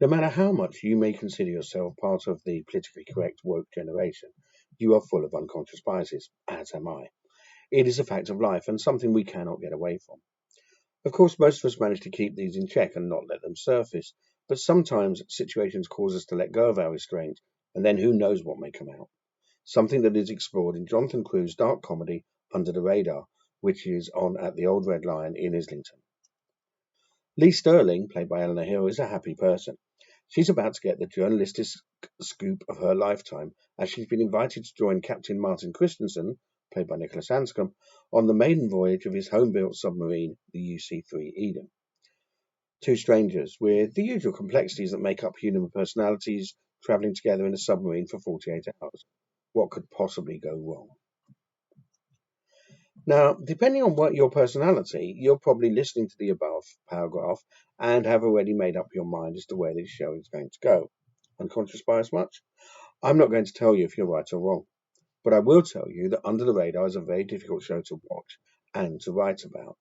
No matter how much you may consider yourself part of the politically correct woke generation, you are full of unconscious biases, as am I. It is a fact of life and something we cannot get away from. Of course, most of us manage to keep these in check and not let them surface, but sometimes situations cause us to let go of our restraint, and then who knows what may come out. Something that is explored in Jonathan Crew's dark comedy Under the Radar, which is on at the Old Red Lion in Islington. Lee Sterling, played by Eleanor Hill, is a happy person. She's about to get the journalistic scoop of her lifetime as she's been invited to join Captain Martin Christensen, played by Nicholas Anscombe, on the maiden voyage of his home-built submarine, the UC-3 Eden. Two strangers, with the usual complexities that make up human personalities, travelling together in a submarine for 48 hours. What could possibly go wrong? Now, depending on what your personality, you're probably listening to the above paragraph and have already made up your mind as to where this show is going to go. Unconscious bias much? I'm not going to tell you if you're right or wrong, but I will tell you that Under the Radar is a very difficult show to watch and to write about.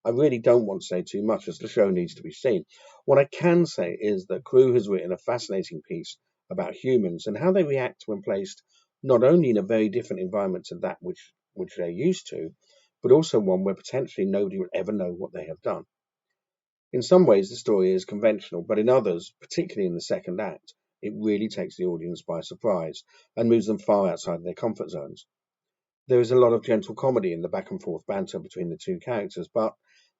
I really don't want to say too much as the show needs to be seen. What I can say is that Crew has written a fascinating piece about humans and how they react when placed not only in a very different environment to that which they're used to, but also one where potentially nobody will ever know what they have done. In some ways, the story is conventional, but in others, particularly in the second act, it really takes the audience by surprise and moves them far outside their comfort zones. There is a lot of gentle comedy in the back and forth banter between the two characters, but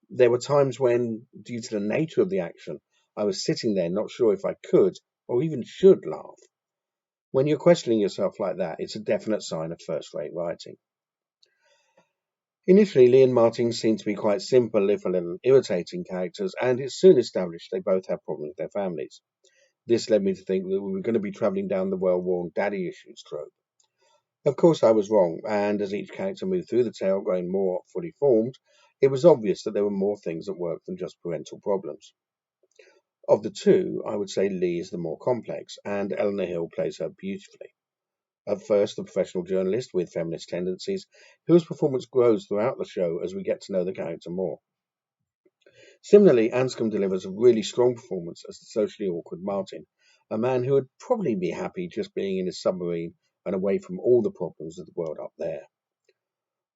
there were times when, due to the nature of the action, I was sitting there not sure if I could or even should laugh. When you're questioning yourself like that, it's a definite sign of first-rate writing. Initially, Lee and Martin seemed to be quite simple, if a little irritating characters, and it's soon established they both have problems with their families. This led me to think that we were going to be travelling down the well-worn daddy issues trope. Of course, I was wrong, and as each character moved through the tale, growing more fully formed, it was obvious that there were more things at work than just parental problems. Of the two, I would say Lee is the more complex, and Eleanor Hill plays her beautifully. At first, the professional journalist with feminist tendencies, whose performance grows throughout the show as we get to know the character more. Similarly, Anscombe delivers a really strong performance as the socially awkward Martin, a man who would probably be happy just being in his submarine and away from all the problems of the world up there.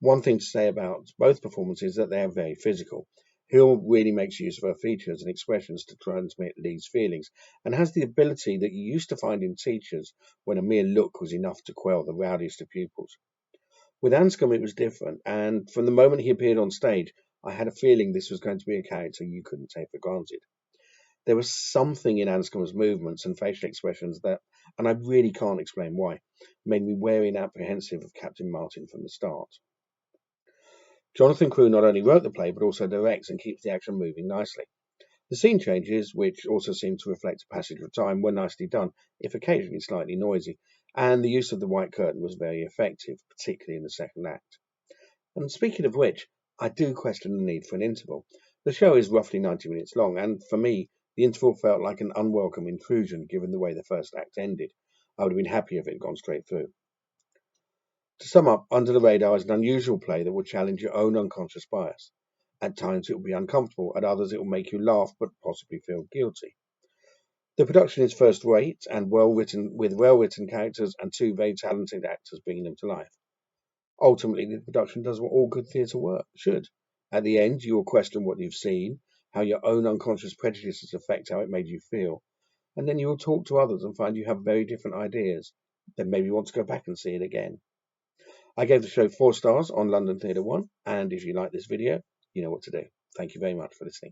One thing to say about both performances is that they are very physical. Hill really makes use of her features and expressions to transmit Lee's feelings, and has the ability that you used to find in teachers when a mere look was enough to quell the rowdiest of pupils. With Anscombe it was different, and from the moment he appeared on stage, I had a feeling this was going to be a character you couldn't take for granted. There was something in Anscombe's movements and facial expressions that, and I really can't explain why, made me wary and apprehensive of Captain Martin from the start. Jonathan Crew not only wrote the play, but also directs and keeps the action moving nicely. The scene changes, which also seem to reflect a passage of time, were nicely done, if occasionally slightly noisy, and the use of the white curtain was very effective, particularly in the second act. And speaking of which, I do question the need for an interval. The show is roughly 90 minutes long, and for me, the interval felt like an unwelcome intrusion given the way the first act ended. I would have been happy if it had gone straight through. To sum up, Under the Radar is an unusual play that will challenge your own unconscious bias. At times it will be uncomfortable, at others it will make you laugh but possibly feel guilty. The production is first rate and well written, with well written characters and two very talented actors bringing them to life. Ultimately, the production does what all good theatre work should. At the end, you will question what you've seen, how your own unconscious prejudices affect how it made you feel, and then you will talk to others and find you have very different ideas. Then maybe you want to go back and see it again. I gave the show 4 stars on London Theatre 1, and if you like this video, you know what to do. Thank you very much for listening.